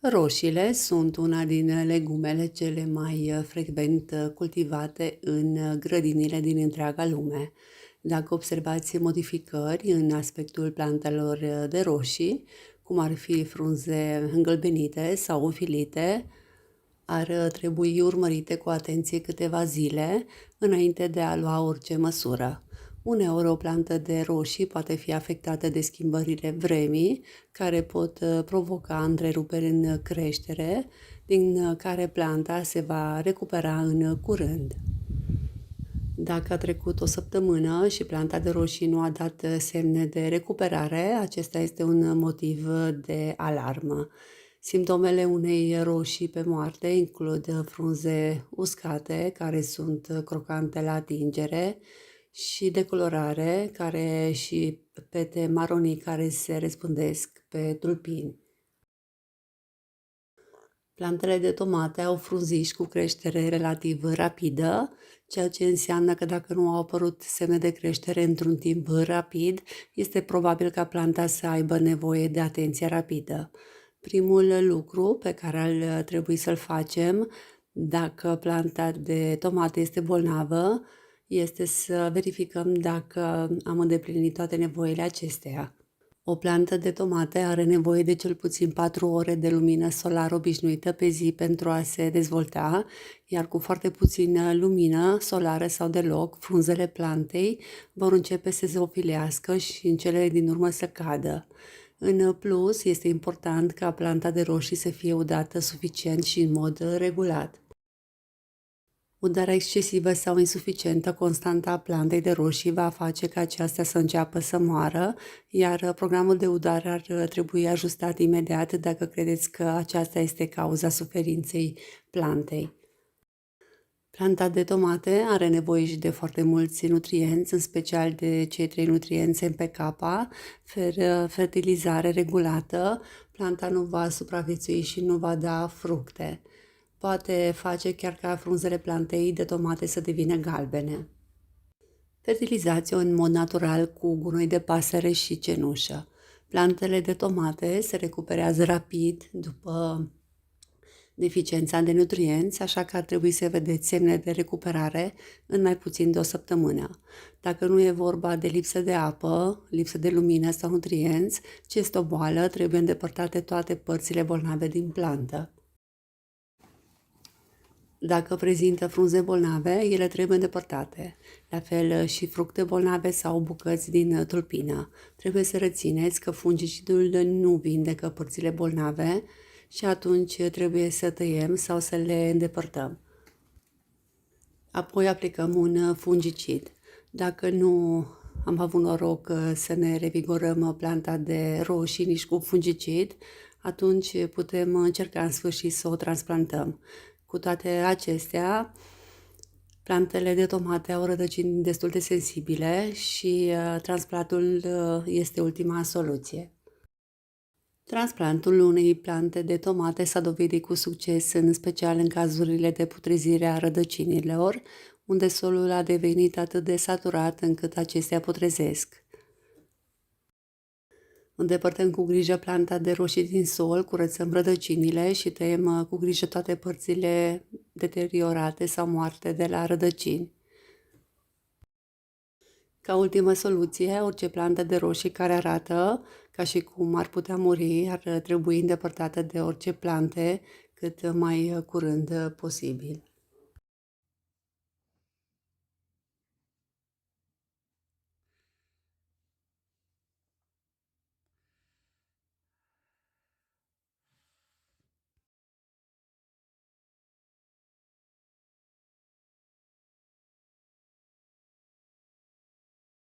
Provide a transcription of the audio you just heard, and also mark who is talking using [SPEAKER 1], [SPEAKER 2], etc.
[SPEAKER 1] Roșiile sunt una din legumele cele mai frecvent cultivate în grădinile din întreaga lume. Dacă observați modificări în aspectul plantelor de roșii, cum ar fi frunze îngălbenite sau ofilite, ar trebui urmărite cu atenție câteva zile înainte de a lua orice măsură. Uneori o plantă de roșii poate fi afectată de schimbările vremii, care pot provoca întreruperi în creștere, din care planta se va recupera în curând. Dacă a trecut o săptămână și planta de roșii nu a dat semne de recuperare, acesta este un motiv de alarmă. Simptomele unei roșii pe moarte includ frunze uscate, care sunt crocante la atingere, și decolorare, și pete maronii care se răspândesc pe tulpini. Plantele de tomate au frunziși cu creștere relativ rapidă, ceea ce înseamnă că dacă nu au apărut semne de creștere într-un timp rapid, este probabil ca planta să aibă nevoie de atenție rapidă. Primul lucru pe care ar trebui să-l facem dacă planta de tomate este bolnavă este să verificăm dacă am îndeplinit toate nevoile acesteia. O plantă de tomate are nevoie de cel puțin 4 ore de lumină solară obișnuită pe zi pentru a se dezvolta, iar cu foarte puțină lumină solară sau deloc, frunzele plantei vor începe să se ofilească și în cele din urmă să cadă. În plus, este important ca planta de roșii să fie udată suficient și în mod regulat. Udarea excesivă sau insuficientă constantă a plantei de roșii va face ca aceasta să înceapă să moară, iar programul de udare ar trebui ajustat imediat dacă credeți că aceasta este cauza suferinței plantei. Planta de tomate are nevoie și de foarte mulți nutrienți, în special de cei 3 nutrienți NPK, fertilizare regulată, planta nu va supraviețui și nu va da fructe. Poate face chiar ca frunzele plantei de tomate să devină galbene. Fertilizați-o în mod natural cu gunoi de pasăre și cenușă. Plantele de tomate se recuperează rapid după deficiența de nutrienți, așa că ar trebui să vedeți semne de recuperare în mai puțin de o săptămână. Dacă nu e vorba de lipsă de apă, lipsă de lumină sau nutrienți, ci este o boală, trebuie îndepărtate toate părțile bolnave din plantă. Dacă prezintă frunze bolnave, ele trebuie îndepărtate. La fel și fructe bolnave sau bucăți din tulpină. Trebuie să rețineți că fungicidul nu vindecă părțile bolnave și atunci trebuie să tăiem sau să le îndepărtăm. Apoi aplicăm un fungicid. Dacă nu am avut noroc să ne revigorăm planta de roșii nici cu fungicid, atunci putem încerca în sfârșit să o transplantăm. Cu toate acestea, plantele de tomate au rădăcini destul de sensibile și transplantul este ultima soluție. Transplantul unei plante de tomate s-a dovedit cu succes, în special în cazurile de putrezire a rădăcinilor, unde solul a devenit atât de saturat încât acestea putrezesc. Îndepărtăm cu grijă planta de roșii din sol, curățăm rădăcinile și tăiem cu grijă toate părțile deteriorate sau moarte de la rădăcini. Ca ultimă soluție, orice plantă de roșii care arată ca și cum ar putea muri ar trebui îndepărtată de orice plante cât mai curând posibil.